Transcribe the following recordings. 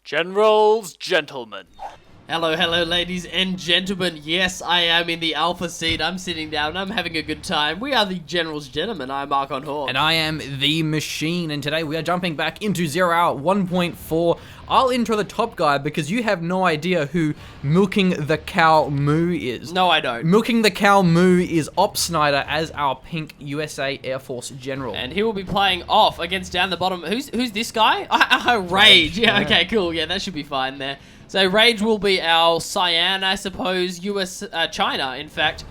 Gentlemen. Hello, ladies and gentlemen. Yes, I am in the alpha seat. I'm sitting down. I'm having a good time. We are the Gentlemen. I'm Mark on Hawk. And I am the Machine. And today we are jumping back into 0 Hour 1.4. I'll intro the top guy because you have no idea who Milking the Cow Moo is. No, I don't. Milking the Cow Moo is Opsnyder as our pink USA Air Force General. And he will be playing off against down the bottom. Who's this guy? Rage. Yeah, okay, cool. Yeah, that should be fine there. So Rage will be our Cyan, I suppose, China, in fact.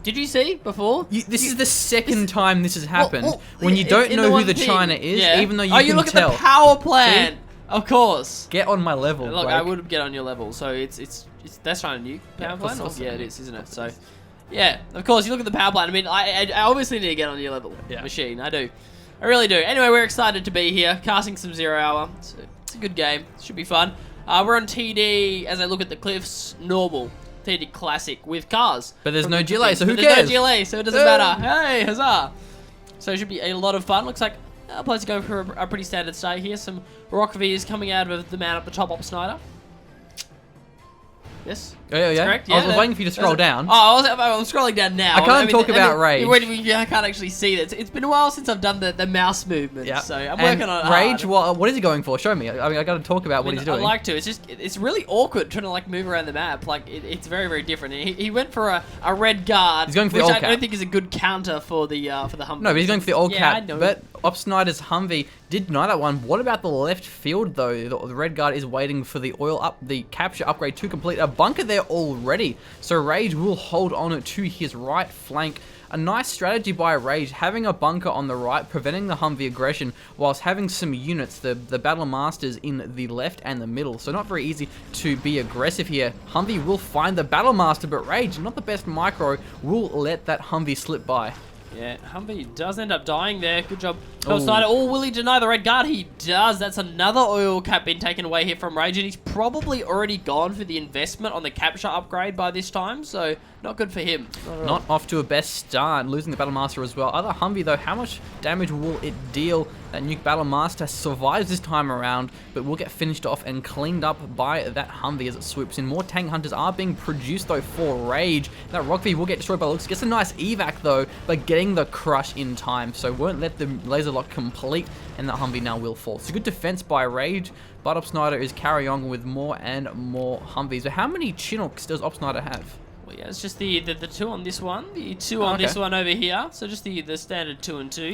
Did you see before? This is the second time this has happened. When you don't know who the China is, even though you can tell. Oh, you look at the power plant. See? Of course. Get on my level, Look, Blake. I would get on your level. So it's that's China Nuke power plant? Yeah, it is, isn't it? So, yeah, of course, you look at the power plant. I mean, I obviously need to get on your level, Machine. I do. I really do. Anyway, we're excited to be here, casting some 0 Hour. It's a good game. Should be fun. We're on TD, as I look at the cliffs, normal. TD Classic with cars. But there's no delay, so who cares? There's no delay, so it doesn't matter. Hey, huzzah! So it should be a lot of fun. Looks like our players are going for a pretty standard start here. Some rock V's coming out of the man up the top, Opsnyder. Yes? Yeah. Correct? I was waiting for you to scroll down. Oh, I'm scrolling down now. I can't talk about Rage. I can't actually see that. It's been a while since I've done the mouse movement, so I'm working on it Rage, hard. what is he going for? Show me. I mean, I got to talk about what he's doing. I'd like to. It's really awkward trying to like move around the map. Like it's very, very different. He went for a red guard, he's going for which the I don't think is a good counter for the Humvee. No, but he's going for the all cap. I know. But Opsnyder's Humvee did deny that one. What about the left field though? The red guard is waiting for the the capture upgrade to complete. A bunker there already. So Rage will hold on to his right flank. A nice strategy by Rage, having a bunker on the right, preventing the Humvee aggression, whilst having some units, the Battle Masters in the left and the middle. So not very easy to be aggressive here. Humvee will find the Battle Master, but Rage, not the best micro, will let that Humvee slip by. Yeah, Humvee does end up dying there. Good job. Opsnyder. Oh, will he deny the red guard? He does. That's another oil cap being taken away here from Rage, and he's probably already gone for the investment on the capture upgrade by this time, so not good for him. Not off to a best start, losing the Battle Master as well. Other Humvee though, how much damage will it deal? That Nuke Battle Master survives this time around, but will get finished off and cleaned up by that Humvee as it swoops in. More tank hunters are being produced though for Rage. That Rock V will get destroyed by looks. Gets a nice evac though, but getting the crush in time, so won't let the laser lock complete, and that Humvee now will fall. So good defense by Rage, but Opsnyder is carrying on with more and more Humvees. So how many Chinooks does Opsnyder have? Well, yeah, it's just the two on this one, the two on this one over here. So just the standard 2 and 2.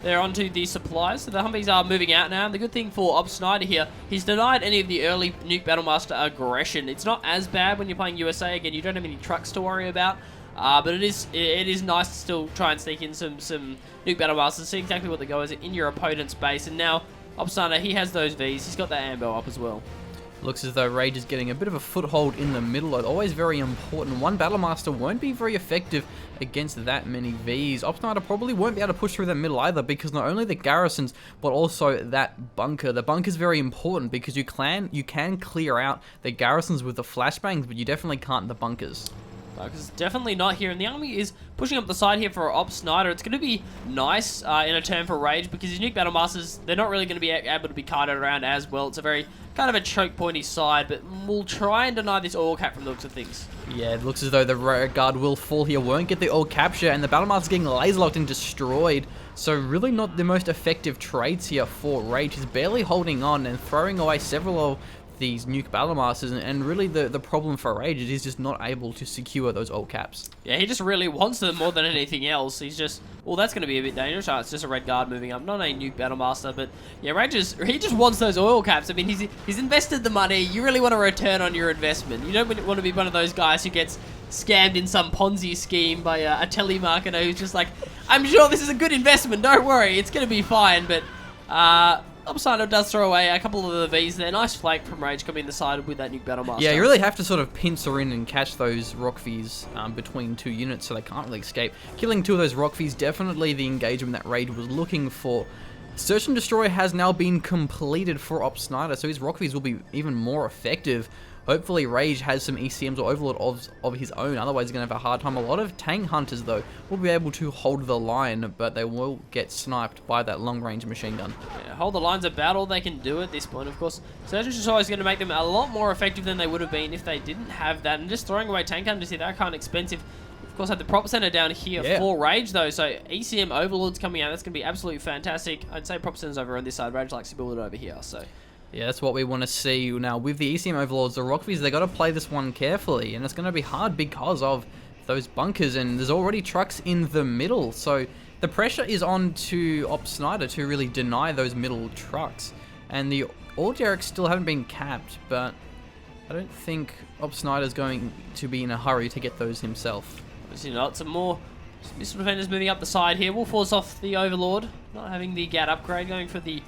They're onto the supplies, so the Humvees are moving out now. And the good thing for Opsnyder here, he's denied any of the early Nuke Battlemaster aggression. It's not as bad when you're playing USA. Again, you don't have any trucks to worry about. But it is nice to still try and sneak in some Nuke Battlebusters, see exactly what the go is in your opponent's base. And now Opsnyder, he has those Vs. He's got that ambo up as well. Looks as though Rage is getting a bit of a foothold in the middle. Always very important. One Battlemaster won't be very effective against that many Vs. Opsnyder probably won't be able to push through the middle either, because not only the garrisons, but also that bunker. The bunker is very important because you can clear out the garrisons with the flashbangs, but you definitely can't the bunkers. Because it's definitely not here, and the army is pushing up the side here for Opsnyder. It's going to be nice in a turn for Rage, because his Nuke Battlemasters, they're not really going to be able to be carted around as well. It's a very kind of a choke pointy side, but we'll try and deny this oil cap from the looks of things. Yeah, it looks as though the rear guard will fall here, won't get the oil capture, and the Battlemaster's getting laser locked and destroyed. So really not the most effective trades here for Rage. He's barely holding on and throwing away several of these Nuke Battlemasters, and really the problem for Rage is he's just not able to secure those oil caps. Yeah, he just really wants them more than anything else. He's just, well, that's going to be a bit dangerous. Oh, it's just a red guard moving up, not a Nuke Battlemaster, but yeah, Rage he just wants those oil caps. I mean, he's invested the money. You really want a return on your investment. You don't want to be one of those guys who gets scammed in some Ponzi scheme by a telemarketer who's just like, I'm sure this is a good investment, don't worry, it's going to be fine. But Opsnyder does throw away a couple of the Vs there. Nice flank from Rage coming in the side with that Nuke Battlemaster. Yeah, you really have to sort of pincer in and catch those Rock Vs between two units so they can't really escape. Killing two of those Rock Vs, definitely the engagement that Rage was looking for. Search and Destroy has now been completed for Opsnyder, so his Rock Vs will be even more effective. Hopefully Rage has some ECMs or Overlord of his own, otherwise he's going to have a hard time. A lot of tank hunters, though, will be able to hold the line, but they will get sniped by that long-range machine gun. Yeah, hold the line's about all they can do at this point, of course. Surgeon's is always going to make them a lot more effective than they would have been if they didn't have that, and just throwing away tank hunters here, they're kind of expensive. Of course, have the prop center down here for Rage, though, so ECM Overlords coming out, that's going to be absolutely fantastic. I'd say prop center's over on this side, Rage likes to build it over here, so... Yeah, that's what we want to see. Now, with the ECM Overlords, the Rockvies, they got to play this one carefully, and it's going to be hard because of those bunkers, and there's already trucks in the middle, so the pressure is on to Opsnyder to really deny those middle trucks. And the All-Derricks still haven't been capped, but I don't think Opsnyder's going to be in a hurry to get those himself. Obviously not. Some more missile defenders moving up the side here. We'll force off the Overlord, not having the GAT upgrade, going for the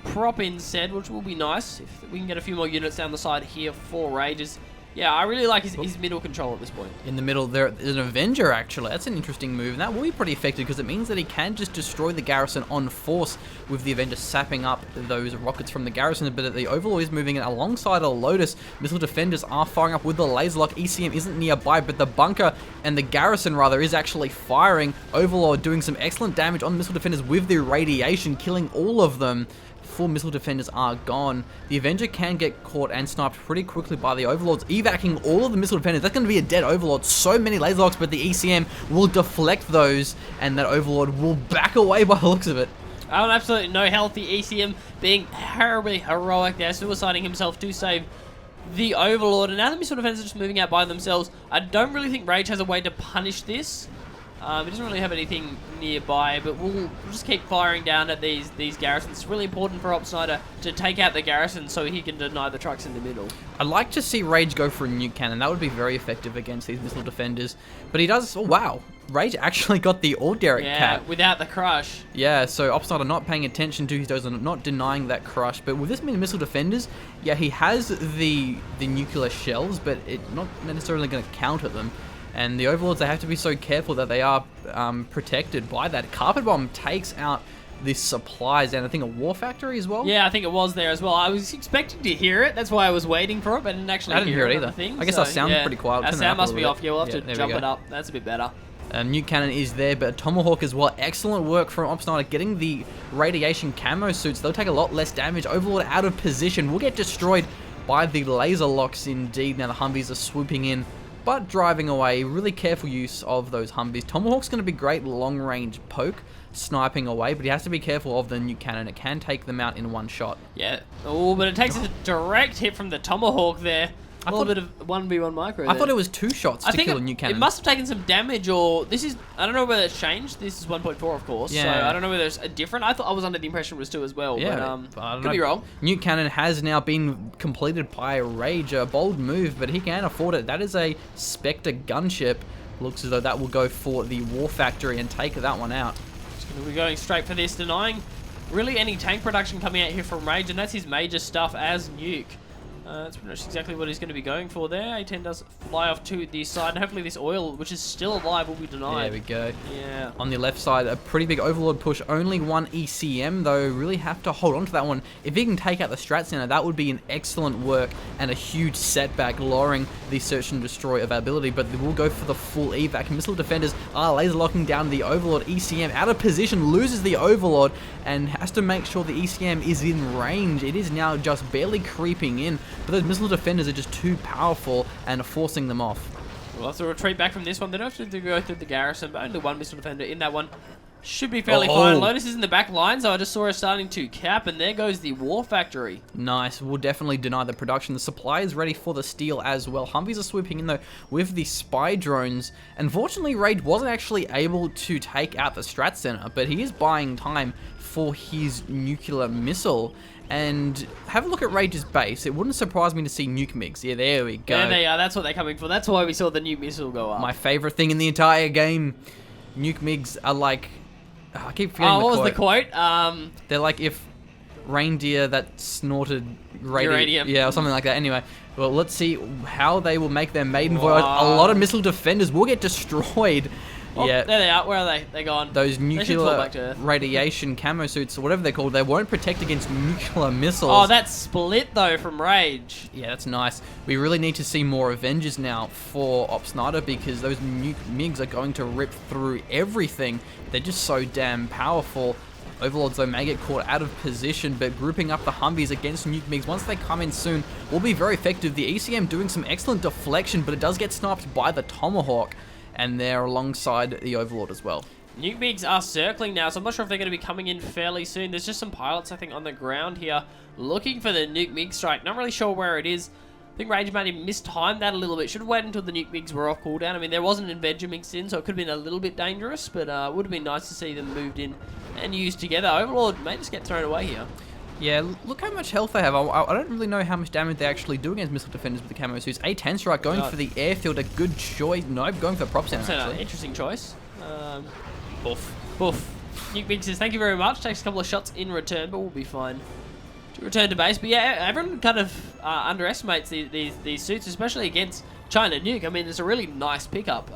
prop instead, which will be nice if we can get a few more units down the side here for Rages. Yeah, I really like his middle control at this point. In the middle, there's an Avenger, actually. That's an interesting move, and that will be pretty effective because it means that he can just destroy the garrison on force with the Avenger sapping up those rockets from the garrison, but the Overlord is moving in alongside a Lotus. Missile defenders are firing up with the laser lock. ECM isn't nearby, but the bunker and the garrison, rather, is actually firing. Overlord doing some excellent damage on missile defenders with the radiation, killing all of them. 4 missile defenders are gone. The Avenger can get caught and sniped pretty quickly by the Overlords, evacing all of the missile defenders. That's going to be a dead Overlord. So many laser locks, but the ECM will deflect those, and that Overlord will back away by the looks of it. Oh, absolutely no health. The ECM being terribly heroic there, suiciding himself to save the Overlord. And now the missile defenders are just moving out by themselves. I don't really think Rage has a way to punish this. He doesn't really have anything nearby, but we'll just keep firing down at these garrisons. It's really important for Opsnyder to take out the garrison so he can deny the trucks in the middle. I'd like to see Rage go for a nuke cannon. That would be very effective against these missile defenders. But he does... Oh, wow. Rage actually got the All-Derrick cap. Without the crush. Yeah, so Opsnyder not paying attention to his dose and not denying that crush. But with this many missile defenders, yeah, he has the nuclear shells, but it's not necessarily going to counter them. And the Overlords, they have to be so careful that they are protected by that. Carpet Bomb takes out the supplies and I think a war factory as well. Yeah, I think it was there as well. I was expecting to hear it. That's why I was waiting for it, but I didn't actually hear it either. I guess our sound's pretty quiet. Our sound must be off. Yeah, we'll have to jump it up. That's a bit better. Nuke cannon is there, but Tomahawk as well. Excellent work from Opsnyder getting the radiation camo suits. They'll take a lot less damage. Overlord out of position. Will get destroyed by the laser locks indeed. Now the Humvees are swooping in, but driving away. Really careful use of those Humvees. Tomahawk's going to be great long-range poke, sniping away, but he has to be careful of the nuke cannon. It can take them out in one shot. Yeah. Oh, but it takes a direct hit from the Tomahawk there. A little bit of 1v1 micro there. I thought it was 2 shots to kill a nuke cannon. It must have taken some damage, or this is... I don't know whether it's changed. This is 1.4, of course. Yeah. So I don't know whether it's a different... I thought I was under the impression it was 2 as well. Yeah, but I don't could be wrong. Nuke cannon has now been completed by Rage. A bold move, but he can afford it. That is a Spectre gunship. Looks as though that will go for the war factory and take that one out. Just going to be going straight for this, denying really any tank production coming out here from Rage, and that's his major stuff as Nuke. That's pretty much exactly what he's going to be going for there. A10 does fly off to the side, and hopefully this oil, which is still alive, will be denied. There we go. Yeah. On the left side, a pretty big Overlord push. Only 1 ECM, though. Really have to hold on to that one. If he can take out the Strat Center, that would be an excellent work and a huge setback, lowering the search and destroy availability. But they will go for the full evac. Missile defenders are laser locking down the Overlord. ECM out of position, loses the Overlord, and has to make sure the ECM is in range. It is now just barely creeping in. But those missile defenders are just too powerful and are forcing them off. We'll have to retreat back from this one. They don't have to go through the garrison, but only 1 missile defender in that one. Should be fairly fine. Lotus is in the back line, so I just saw her starting to cap, and there goes the war factory. Nice. We'll definitely deny the production. The supply is ready for the steel as well. Humvees are swooping in, though, with the spy drones. Unfortunately, Rage wasn't actually able to take out the Strat Center, but he is buying time for his nuclear missile. And have a look at Rage's base. It wouldn't surprise me to see Nuke Migs. Yeah, there we go. There they are. That's what they're coming for. That's why we saw the nuke missile go up. My favorite thing in the entire game. Nuke Migs are like... I keep forgetting the quote. What was the quote? They're like if reindeer that snorted uranium. Yeah, or something like that. Anyway, Well, let's see how they will make their maiden voyage. A lot of missile defenders will get destroyed. Oh, yeah, there they are. Where are they? They're gone. those They should fall back to nuclear Earth. radiation camo suits, or whatever they're called, they won't protect against nuclear missiles. Oh, that split though from Rage. Yeah, that's nice. We really need to see more Avengers now for Opsnyder because those Nuke MiGs are going to rip through everything. They're just so damn powerful. Overlords, though, may get caught out of position, but grouping up the Humvees against Nuke MiGs, once they come in soon, will be very effective. The ECM doing some excellent deflection, but it does get sniped by the Tomahawk, and they're alongside the Overlord as well. Nuke MiGs are circling now, so I'm not sure if they're going to be coming in fairly soon. There's just some pilots, I think, on the ground here looking for the Nuke MiG strike. Not really sure where it is. I think Rage might have mistimed that a little bit. Should have waited until the Nuke MiGs were off cooldown. I mean, there was an Avenger mixed in, so it could have been a little bit dangerous, but it would have been nice to see them moved in and used together. Overlord may just get thrown away here. Yeah, look how much health they have. I don't really know how much damage they actually do against missile defenders with the camo suits. A-10 strike going for the airfield, a good choice. Nope, going for the prop center, actually. Interesting choice. Boof. Boof. Nuke MiG says, thank you very much. Takes a couple of shots in return, but we'll be fine. To return to base. But yeah, everyone kind of underestimates these suits, especially against China Nuke. I mean, it's a really nice pickup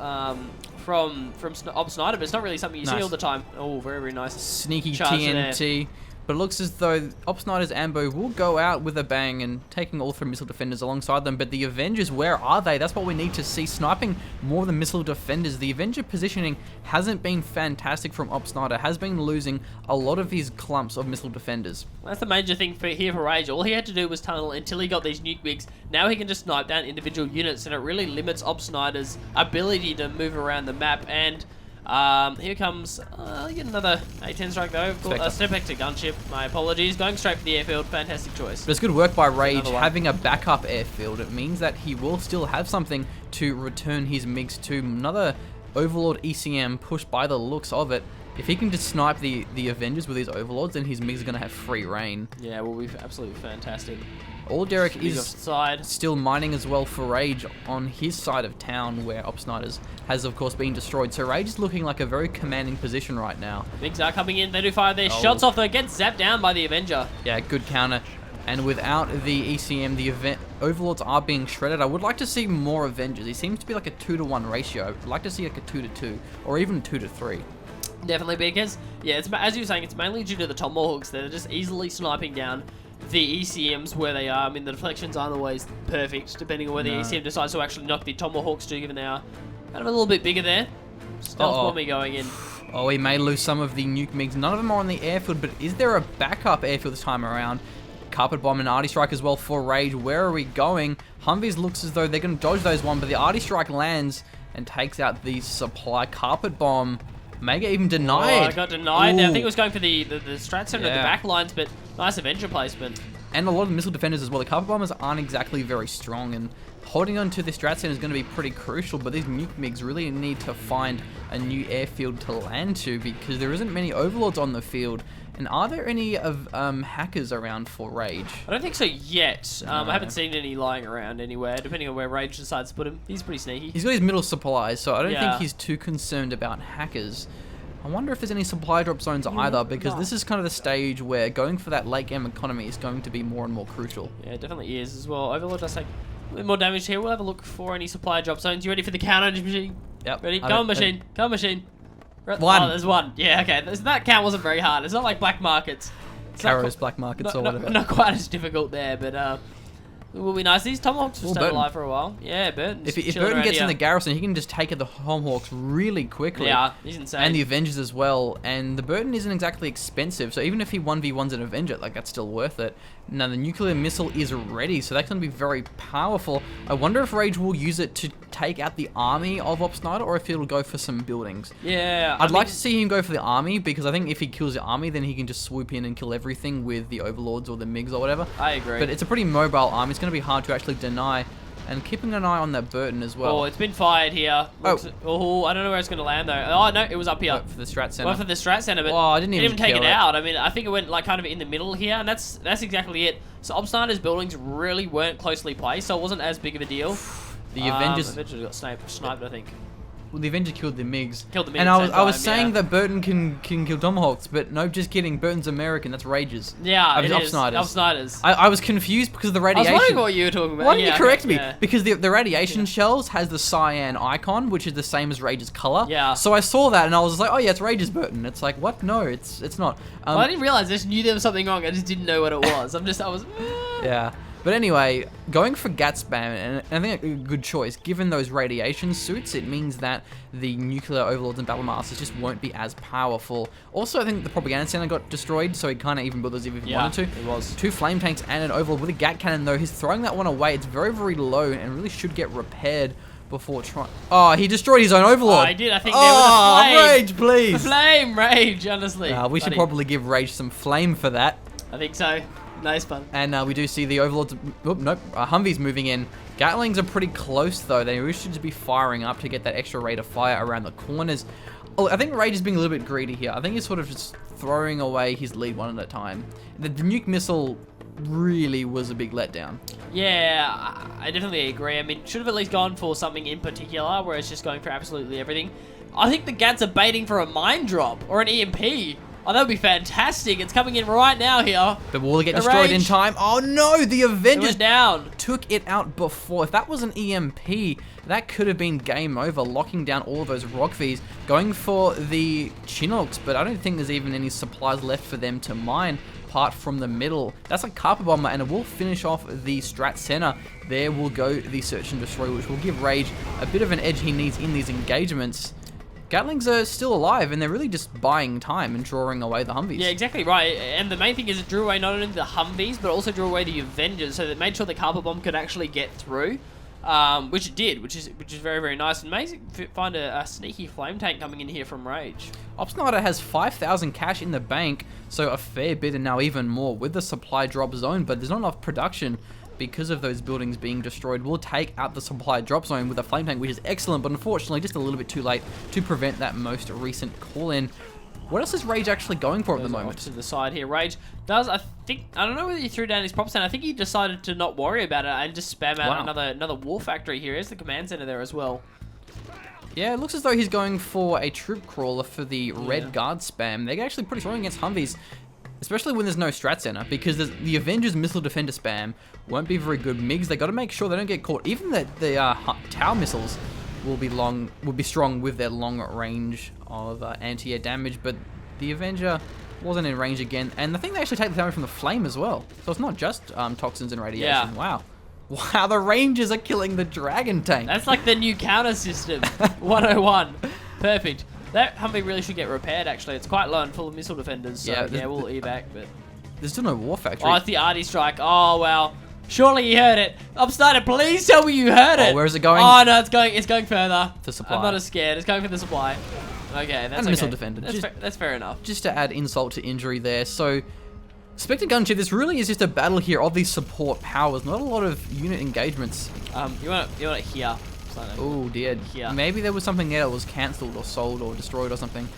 from Opsnyder, but it's not really something you see all the time. Oh, very, very nice. Sneaky charge TNT. But it looks as though Opsnyder's ambo will go out with a bang and taking all three missile defenders alongside them. But the Avengers, where are they? That's what we need to see. Sniping more than missile defenders. The Avenger positioning hasn't been fantastic from Opsnyder. Has been losing a lot of his clumps of missile defenders. That's the major thing for Rage. All he had to do was tunnel until he got these Nuke MiGs. Now he can just snipe down individual units, and it really limits Opsnyder's ability to move around the map. And here comes yet another A-10 strike though. Step back to gunship. My apologies. Going straight for the airfield. Fantastic choice. But it's good work by Rage having a backup airfield. It means that he will still have something to return his MiGs to. Another Overlord ECM pushed by the looks of it. If he can just snipe the Avengers with his Overlords, then his MiGs are going to have free reign. Yeah, will be absolutely fantastic. All Derek is side. still mining as well for Rage on his side of town, where Opsnyder's has of course been destroyed. So Rage is looking like a very commanding position right now. MiGs are coming in. They do fire their shots off. They get zapped down by the Avenger. Yeah, good counter. And without the ECM, the Overlords are being shredded. I would like to see more Avengers. It seems to be like a 2-to-1 ratio. I'd like to see like a 2-to-2 or even 2-to-3. Definitely, because yeah, it's, as you were saying, it's mainly due to the Tomahawks. They're just easily sniping down the ECMs where they are. I mean, the deflections aren't always perfect, depending on where the ECM decides to actually knock the Tomahawks to, given they are kind of a little bit bigger there. Stealth bombing going in. Oh, he may lose some of the Nuke MiGs. None of them are on the airfield, but is there a backup airfield this time around? Carpet Bomb and Arty Strike as well for Rage. Where are we going? Humvees looks as though they're going to dodge those one, but the Arty Strike lands and takes out the supply. Carpet Bomb may get even denied. Oh, I got denied there. I think it was going for the strat center of the back lines, but nice Avenger placement. And a lot of missile defenders as well. The Carpet Bombers aren't exactly very strong, and holding on to the strat center is going to be pretty crucial, but these Nuke MiGs really need to find a new airfield to land to because there isn't many Overlords on the field. And are there any of hackers around for Rage? I don't think so yet. No. I haven't seen any lying around anywhere, depending on where Rage decides to put him. He's pretty sneaky. He's got his middle supplies, so I don't think he's too concerned about hackers. I wonder if there's any supply drop zones either, because this is kind of the stage where going for that late game economy is going to be more and more crucial. Yeah, it definitely is as well. Overlord does take a bit more damage here. We'll have a look for any supply drop zones. You ready for the counter, machine? Yep. Ready? Come on, machine. Come on, machine. One. Oh, there's one. Yeah, okay. That count wasn't very hard. It's not like black markets. Carro's black markets or whatever. Not quite as difficult there, but it will be nice. These Tomahawks will stay alive for a while. Yeah, Burton. If Burton gets in the garrison, he can just take out the Tomahawks really quickly. Yeah, he's insane. And the Avengers as well. And the Burton isn't exactly expensive, so even if he 1v1s an Avenger, like that's still worth it. Now the nuclear missile is ready, so that's going to be very powerful. I wonder if Rage will use it to take out the army of Opsnyder, or if it'll go for some buildings. Yeah, I'd like to see him go for the army, because I think if he kills the army, then he can just swoop in and kill everything with the Overlords or the MiGs or whatever. I agree. But it's a pretty mobile army. It's going to be hard to actually deny. And keeping an eye on that Burton as well. Oh, it's been fired here. Oh, I don't know where it's going to land though. Oh no, it was up here. For the strat center. Went for the strat center, but I didn't even take it out. I mean, I think it went like kind of in the middle here, and that's exactly it. So Opsnyder's buildings really weren't closely placed, so it wasn't as big of a deal. The Avengers eventually got sniped, I think. the Avenger killed the MiGs. Killed the MiG and at the I was same saying time, that Burton can kill Tomahawks, but no, just kidding. Burton's American. That's Rage's. Yeah, it is. Opsnyder's. Opsnyder's. I was confused because of the I was radiation. wondering what you were talking about. Why didn't Yeah, you correct me? yeah. Because the radiation shells has the cyan icon, which is the same as Rage's color. Yeah. So I saw that and I was just like, oh yeah, it's Rage's Burton. It's like, what? No, it's not. Well, I didn't realize. I just knew there was something wrong. I just didn't know what it was. Yeah. But anyway, going for GAT spam, and I think a good choice, given those radiation suits, it means that the nuclear overlords and battle masters just won't be as powerful. Also, I think the propaganda center got destroyed, so he kind of even built those if he wanted to. It was. 2 flame tanks and an overlord with a GAT cannon, though. He's throwing that one away. It's very, very low and really should get repaired before trying. Oh, he destroyed his own overlord. Oh, I did. I think there was a flame. Rage, please. Flame, Rage, honestly. We should probably give Rage some flame for that. I think so. Nice fun. And we do see the overlords. Oh, nope. Humvees moving in. Gatlings are pretty close, though. They really should just be firing up to get that extra rate of fire around the corners. Oh, I think Rage is being a little bit greedy here. I think he's sort of just throwing away his lead one at a time. The nuke missile really was a big letdown. Yeah, I definitely agree. I mean, should have at least gone for something in particular, where it's just going for absolutely everything. I think the Gats are baiting for a mine drop or an EMP. Oh, that would be fantastic. It's coming in right now here. But will it get destroyed in time? Oh no, the Avengers went down. Took it out before. If that was an EMP, that could have been game over, locking down all of those Rockvies, going for the Chinooks, but I don't think there's even any supplies left for them to mine, apart from the middle. That's a Carpet Bomber, and it will finish off the Strat Center. There will go the Search and Destroy, which will give Rage a bit of an edge he needs in these engagements. Gatlings are still alive, and they're really just buying time and drawing away the Humvees. Yeah, exactly right. And the main thing is it drew away not only the Humvees, but also drew away the Avengers, so that made sure the Carpet Bomb could actually get through, which it did, which is very, very nice. And amazing to find a sneaky flame tank coming in here from Rage. Opsnyder has 5,000 cash in the bank, so a fair bit, and now even more with the supply drop zone, but there's not enough production because of those buildings being destroyed. We'll take out the supply drop zone with a flame tank, which is excellent, but unfortunately just a little bit too late to prevent that most recent call-in. What else is Rage actually going for at the moment? To the side here. Rage does, I don't know whether he threw down his prop center. I think he decided to not worry about it and just spam out another war factory here. Here's the command center there as well. Yeah, it looks as though he's going for a troop crawler for the red guard spam. They're actually pretty strong against Humvees, especially when there's no strat center, because the Avengers missile defender spam won't be very good. MiGs, they got to make sure they don't get caught. Even the tower missiles will be strong with their long range of anti-air damage, but the Avenger wasn't in range again. And I think they actually take the damage from the flame as well, so it's not just toxins and radiation. Yeah. Wow, the Rangers are killing the Dragon tank. That's like the new counter system. 101. Perfect. That Humvee really should get repaired, actually. It's quite low and full of missile defenders, so yeah, we'll evac, but... There's still no war factory. Oh, it's the Arty strike. Oh, wow. Surely you heard it. Opsnyder, please tell me you heard it. Oh, where is it going? Oh, no, it's going further. To supply. I'm not as scared. It's going for the supply. Okay, that's and missile defender. That's fair enough. Just to add insult to injury there. So, Spectre Gunship, this really is just a battle here of these support powers. Not a lot of unit engagements. You want it here. Oh dear. Here. Maybe there was something there that was cancelled or sold or destroyed or something.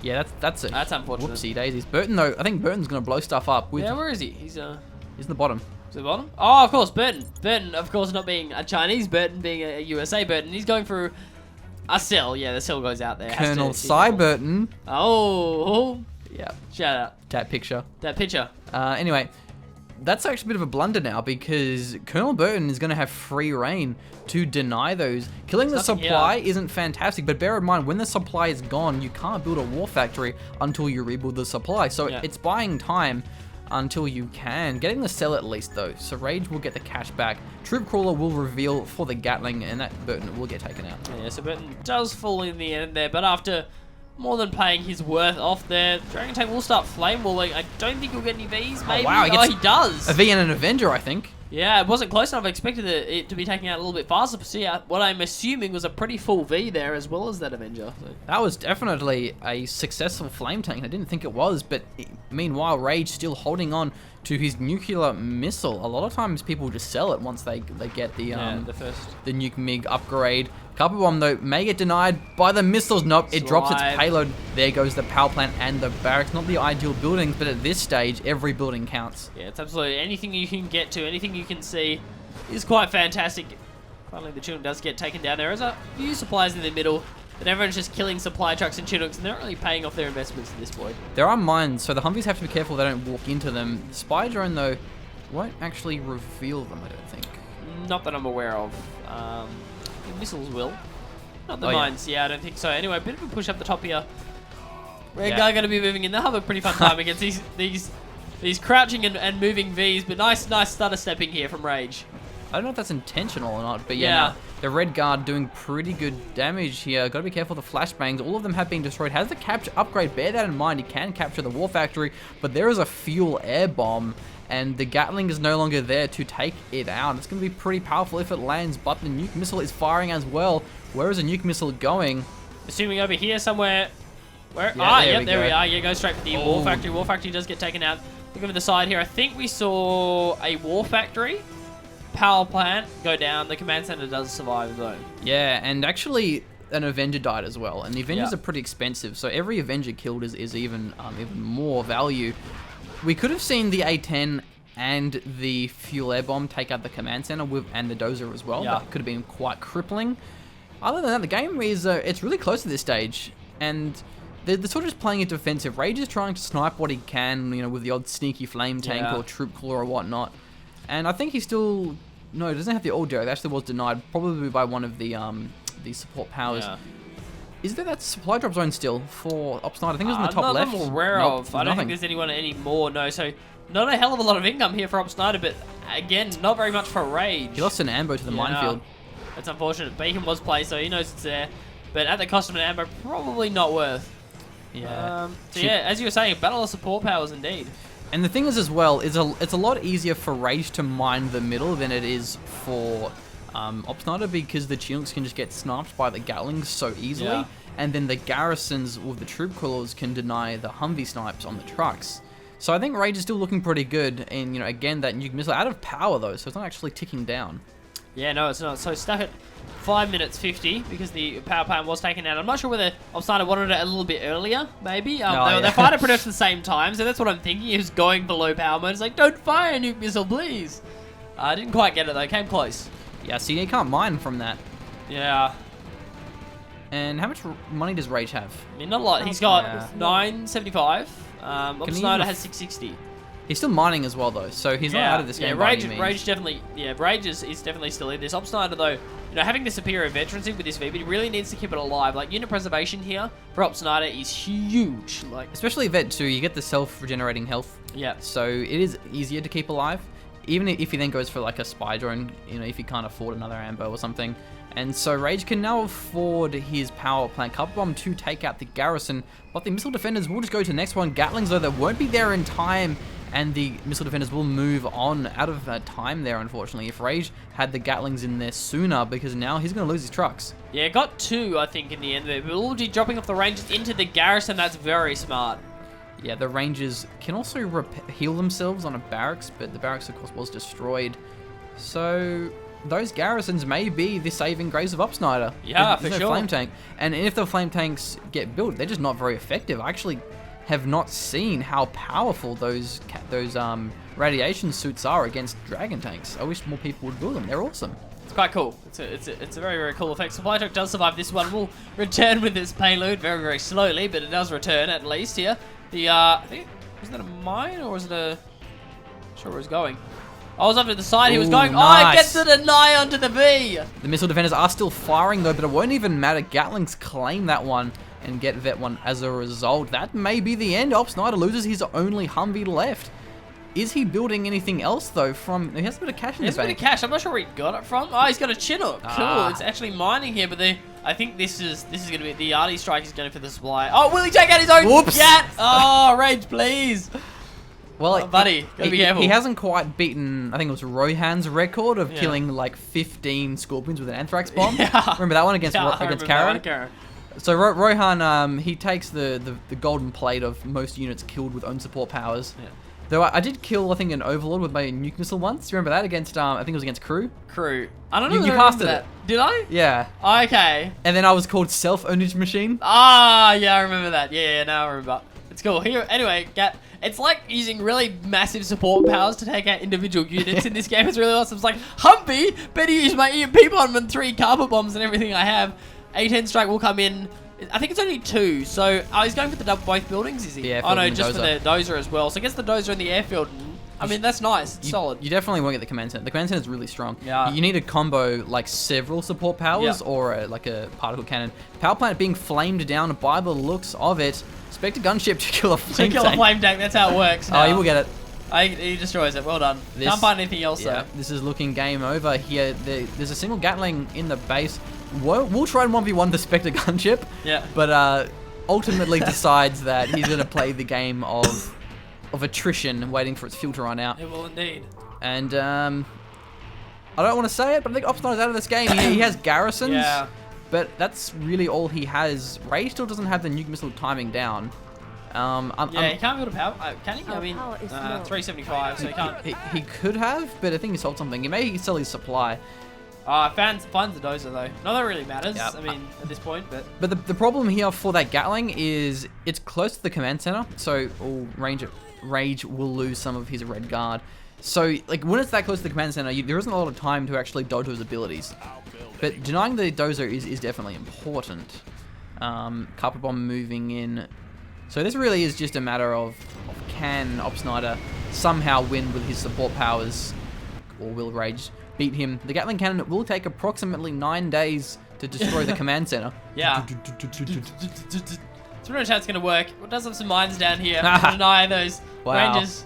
Yeah, that's it. That's unfortunate. Whoopsie daisies. Burton though, I think Burton's gonna blow stuff up. With, yeah, where is he? He's in the bottom. Is he the bottom? Oh, of course, Burton. Burton, of course, not being a Chinese Burton, being a USA Burton. He's going through a cell. Yeah, the cell goes out there. Colonel Cy Burton. Oh. Yeah. Shout out. That picture. Anyway, that's actually a bit of a blunder now, because Colonel Burton is going to have free reign to deny those. Killing the supply isn't fantastic, but bear in mind, when the supply is gone, you can't build a war factory until you rebuild the supply. So it's buying time until you can. Getting the cell at least, though. So Rage will get the cash back. Troop Crawler will reveal for the Gatling, and that Burton will get taken out. Yeah, so Burton does fall in the end there, but after more than paying his worth off there, Dragon Tank will start flame walling. I don't think he'll get any Vs, maybe. Oh, wow, he does. A V and an Avenger, I think. Yeah, it wasn't close enough. I expected it to be taken out a little bit faster. So yeah, what I'm assuming was a pretty full V there, as well as that Avenger. So. That was definitely a successful flame tank. I didn't think it was, but meanwhile, Rage still holding on to his nuclear missile. A lot of times people just sell it once they get the Nuke Mig upgrade. Carpet Bomb, though, may get denied by the missiles. Nope, it drops its payload. There goes the power plant and the barracks. Not the ideal buildings, but at this stage, every building counts. Yeah, it's absolutely anything you can get to, anything you can see is quite fantastic. Finally, the Chinook does get taken down. There is a few supplies in the middle. that everyone's just killing supply trucks and Chinooks, and they're not really paying off their investments at this point. There are mines, so the Humvees have to be careful they don't walk into them. Spy drone, though, won't actually reveal them, I don't think. Not that I'm aware of. Missiles will. Not the Oh, mines. Yeah, I don't think so. Anyway, a bit of a push up the top here. Red Yeah. guy going to be moving in. They'll have a pretty fun time against these crouching and moving Vs, but nice stutter stepping here from Rage. I don't know if that's intentional or not, but yeah, Yeah. nah, the red guard doing pretty good damage here. Got to be careful of the flashbangs. All of them have been destroyed. Has the capture upgrade. Bear that in mind. He can capture the war factory, but there is a fuel air bomb, and the Gatling is no longer there to take it out. It's going to be pretty powerful if it lands, but the nuke missile is firing as well. Where is the nuke missile going? Assuming over here somewhere. Where? Yeah, There we go. are. Yeah, go straight for the war factory. War factory does get taken out. Look over the side here. I think we saw a war factory. Power plant go down. The command center does survive though. Yeah, and actually an Avenger died as well, and the Avengers Yeah. are pretty expensive, so every Avenger killed is even more value. We could have seen the A-10 and the fuel air bomb take out the command center and the dozer as well. Yeah. That could have been quite crippling. Other than that, the game is it's really close at this stage, and they're sort of just playing it defensive. Rage is trying to snipe what he can, you know, with the odd sneaky flame tank Yeah. or troop claw or whatnot. And I think he still... No, it doesn't have the audio. It actually was denied, probably by one of the support powers. Yeah. Is there that supply drop zone still for Opsnyder? I think it was in the top Not left. that I'm aware Nope, of. I don't nothing. think there's anyone anymore. No, so not a hell of a lot of income here for Opsnyder, but again, not very much for Rage. He lost an ambo to the minefield. That's unfortunate. Beacon was placed, so he knows it's there. But at the cost of an ammo, probably not worth. Yeah. So yeah, as you were saying, battle of support powers indeed. And the thing is as well, it's a lot easier for Rage to mine the middle than it is for Opsnyder, because the Chinooks can just get sniped by the Gatlings so easily. Yeah. And then the garrisons with the troop crawlers can deny the Humvee snipes on the trucks. So I think Rage is still looking pretty good. And, you know, again, that nuke missile out of power though, so it's not actually ticking down. Yeah, no, it's not. So stuck at 5 minutes 50 because the power plant was taken out. I'm not sure whether Opsnyder wanted it a little bit earlier, maybe. They fired pretty much at the same time, so that's what I'm thinking. He was going below power mode. It's like, don't fire a nuke missile, please. I didn't quite get it though. Came close. Yeah, see, you can't mine from that. Yeah. And how much money does Rage have? I mean, not a lot. He's got Yeah. 975. he Opsnyder even has 660. He's still mining as well though, so he's not out of this game by Rage, any means. Rage definitely, Rage is definitely still in this. Opsnyder though, you know, having the superior veterancy with this VB really needs to keep it alive. Like unit preservation here for Opsnyder is huge. Like, Especially Vet 2, you get the self-regenerating health, yeah, so it is easier to keep alive. Even if he then goes for like a spy drone, you know, if he can't afford another ambo or something. And so Rage can now afford his power plant cover bomb to take out the garrison, but the missile defenders will just go to the next one. Gatlings though, that won't be there in time, and the missile defenders will move on out of time there, unfortunately. If Rage had the Gatlings in there sooner, because now he's going to lose his trucks. yeah, got 2 I think in the end. But we'll be dropping off the Rangers into the garrison. That's very smart. Yeah, the Rangers can also heal themselves on a barracks, but the barracks, of course, was destroyed. So those garrisons may be the saving grace of Opsnyder. Yeah, There's for no sure. flame tank, and if the flame tanks get built, they're just not very effective. I actually have not seen how powerful those radiation suits are against dragon tanks. I wish more people would build them. They're awesome. It's quite cool. It's a very, very cool effect. Supply truck does survive this one. Will return with its payload very, very slowly, but it does return at least here. The I think, was that a mine or was it a? Not sure where it's going. I was up to the side. He was Ooh, going. nice. Oh, it gets to deny onto the V. The missile defenders are still firing though, but it won't even matter. Gatlings claim that one and get Vet 1 as a result. That may be the end. Opsnyder loses his only Humvee left. Is he building anything else though? He has a bit of cash in There's the a bit of bank. cash. I'm not sure where he got it from. Oh, he's got a Chinook. Cool. Ah. It's actually mining here, but I think this is going to be the arty strike is going for the supply. Oh, will he take out his own Whoops. gat? Oh, Rage, please. Well, Oh, buddy, gotta be careful. He hasn't quite beaten, I think it was Rohan's record of Yeah. killing like 15 scorpions with an anthrax bomb. Yeah. Remember that one against Yeah, I against remember that one, Kara? Kara. So Rohan, he takes the golden plate of most units killed with own support powers. Yeah. Though I did kill, I think, an Overlord with my nuke missile once. Remember that against, I think it was against Crew? Crew. I don't know. You if I remember casted that. it. Did I? Yeah. Okay. And then I was called Self-Ownage Machine. Ah, yeah, I remember that. Yeah, now I remember. It's cool. Here, anyway, it's like using really massive support powers to take out individual units in this game. It's really awesome. It's like, Humvee, better use my EMP bomb and 3 carpet bombs and everything I have. A10 strike will come in. I think it's only 2, so he's going for the both buildings, is he? Yeah, oh no, for just the for the dozer as well. So I guess the dozer and the airfield. I mean, that's nice. It's solid. You definitely won't get the command center. The command center is really strong. Yeah. You need to combo like several support powers or like a particle cannon. Power plant being flamed down by the looks of it. Spectre gunship to kill a flame tank. To kill a flame tank. That's how it works. Oh, he will get it. He destroys it. Well done. Can't find anything else though. This is looking game over here. There's a single Gatling in the base. We'll try and 1v1 the Spectre gunship. Yeah. But ultimately decides that he's going to play the game of attrition, waiting for its fuel to run out. It will indeed. And I don't want to say it, but I think Opsnyder's out of this game. He has garrisons. Yeah. But that's really all he has. Rage still doesn't have the nuke missile timing down. He can't build a power. Can he? I mean, 375, so he can't. He could have, but I think he sold something. He may sell his supply. Finds the dozer though. Not that it really matters. Yep. I mean, at this point, but. But the problem here for that Gatling is it's close to the command center, so Rage will lose some of his red guard. So like when it's that close to the command center, there isn't a lot of time to actually dodge those abilities. But denying the dozer is definitely important. Carpet bomb moving in. So this really is just a matter of can Opsnyder somehow win with his support powers, or will Rage beat him? The Gatling cannon will take approximately 9 days to destroy the command center. Yeah. It's pretty much how it's going to work. It does have some mines down here to deny those Rangers.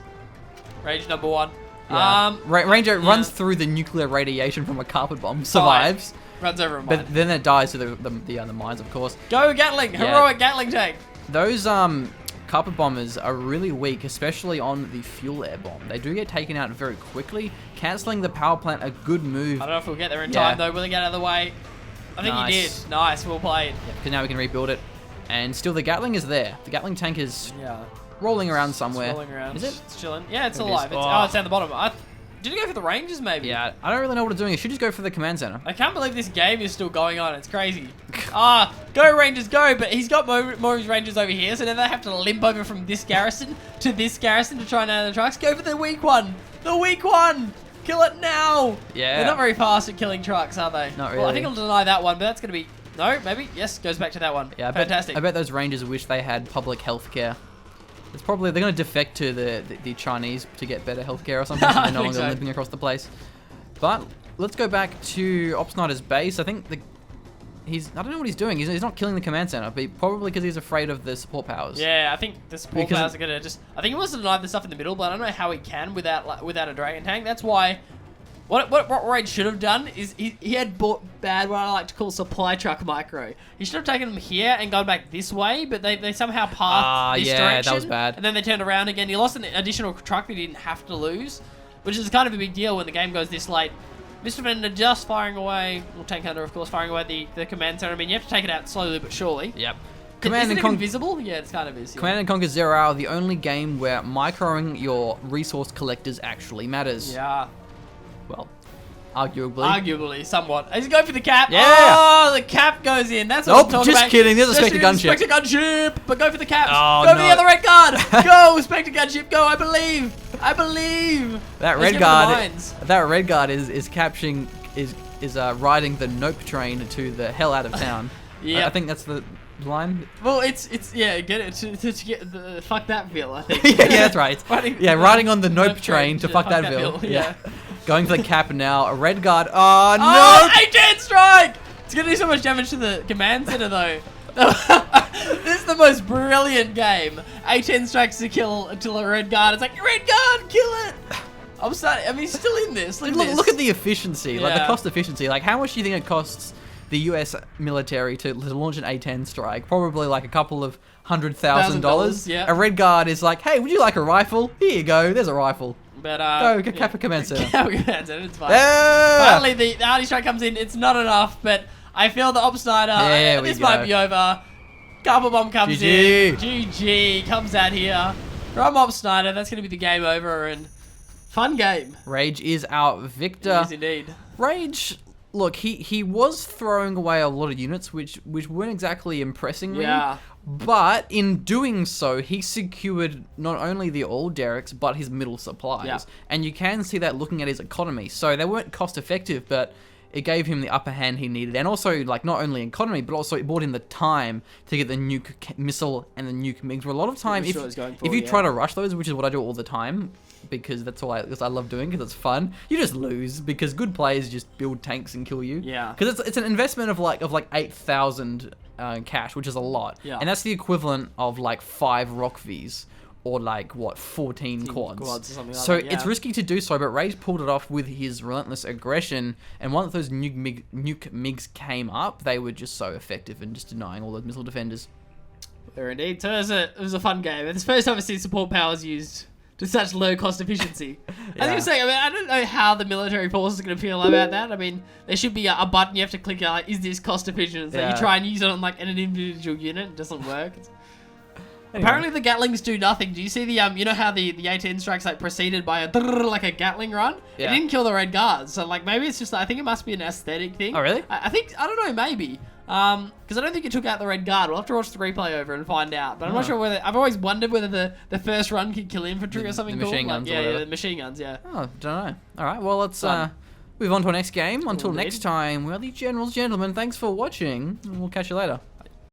Rage number 1. Yeah. Ranger runs through the nuclear radiation from a carpet bomb, survives. Runs over a mine. But then it dies to the mines, of course. Go Gatling! Heroic Gatling tank! Those carpet bombers are really weak, especially on the fuel air bomb. They do get taken out very quickly. Cancelling the power plant, a good move. I don't know if we'll get there in time though. Will he get out of the way? I think he did. Nice, well played. Yeah, because now we can rebuild it. And still the Gatling is there. The Gatling tank is rolling around somewhere. It's rolling around. Is it? It's chilling. Yeah, it's alive. It's down the bottom. Did he go for the Rangers maybe? Yeah, I don't really know what it's doing. It should just go for the command center. I can't believe this game is still going on. It's crazy. Go Rangers, go! But he's got more of his Rangers over here, so now they have to limp over from this garrison to this garrison to try and out the trucks. Go for the weak one! The weak one! Kill it now! Yeah. They're not very fast at killing trucks, are they? Not really. Well, I think I'll deny that one, but that's going to be... No, maybe? Yes, goes back to that one. Yeah, fantastic. I bet those Rangers wish they had public health care. It's probably, they're going to defect to the Chinese to get better healthcare or something, so they're no longer limping across the place. But let's go back to Opsnyder's base. I think I don't know what he's doing. He's not killing the command center, but probably because he's afraid of the support powers. Yeah, I think the support powers are going to just... I think he wants to deny the stuff in the middle, but I don't know how he can without a dragon tank. That's why... What Rage should have done is he had bought bad, what I like to call supply truck micro. He should have taken them here and gone back this way, but they somehow pathed this direction. That was bad. And then they turned around again. He lost an additional truck that he didn't have to lose, which is kind of a big deal when the game goes this late. Mr. Vendor just firing away, or Tank Hunter of course, firing away the command center. I mean, you have to take it out slowly but surely. Yep. Is it even visible? Yeah, it's kind of is. Yeah. Command & Conquer 0 Hour, the only game where microing your resource collectors actually matters. Yeah. Well, arguably. Arguably, somewhat. He's going for the cap. Yeah. Oh, the cap goes in. That's what I'm talking about. Just kidding. There's a Spectre gunship. Spectre gunship. But go for the caps. Oh, go for the other red guard. Go, Spectre gunship. Go. I believe. I believe. That red guard. That red guard is capturing riding the Nuke train to the hell out of town. Yeah. I think that's the line. Well, it's get it to get the fuck that bill. I think. Yeah, that's right. Riding on the Nuke train to fuck that bill. Yeah. Going for the cap now. A red guard. Oh, no! Oh, A10 strike! It's going to do so much damage to the command center, though. This is the most brilliant game. A10 strikes to kill until a red guard. It's like, red guard, kill it! I mean, he's still in this. Look at the efficiency. Like, the cost efficiency. Like, how much do you think it costs the US military to launch an A10 strike? Probably like a couple of $100,000. Yeah. A red guard is like, hey, would you like a rifle? Here you go. There's a rifle. But go cap a command center. It's fine. Finally, the arty strike comes in. It's not enough, but I feel the Opsnyder. This might be over. Carpet bomb comes in. GG comes out here from Opsnyder. That's going to be the game over and fun game. Rage is our victor. Yes, indeed. Rage. Look, he was throwing away a lot of units, which weren't exactly impressing me. Yeah. But in doing so, he secured not only the old derricks, but his middle supplies. Yeah. And you can see that looking at his economy. So they weren't cost effective, but it gave him the upper hand he needed, and also like not only economy, but also it bought him the time to get the nuke missile and the nuke MiGs. Where a lot of time, if you try to rush those, which is what I do all the time, because that's all I love doing because it's fun. You just lose because good players just build tanks and kill you. Yeah. Because it's an investment of like 8,000 cash, which is a lot. Yeah. And that's the equivalent of like 5 Rock Vs. Or like, what, 14 quads. Or something like so that, yeah. it's risky to do so, but Ray's pulled it off with his relentless aggression, and once those nuke MiGs came up, they were just so effective in just denying all those missile defenders. There indeed. So it was a fun game. It's the first time I've seen support powers used to such low cost efficiency. As you were saying, I mean, I don't know how the military force is going to feel about that. I mean, there should be a button you have to click, like, is this cost efficient? So you try and use it on like an individual unit, it doesn't work. Anyway. Apparently the Gatlings do nothing. Do you see the you know how the 18 strikes like preceded by a like a Gatling run? Yeah. It didn't kill the Red Guards. So like maybe it's just I think it must be an aesthetic thing. Oh really? I think I don't know maybe. Because I don't think it took out the Red Guard. We'll have to watch the replay over and find out. But I'm not sure whether I've always wondered whether the first run could kill infantry or something the cool. Machine guns like, yeah, the machine guns. Yeah. Oh, don't know. All right. Well, let's move on to our next game. Until next time, we're the Generals, gentlemen. Thanks for watching. And we'll catch you later.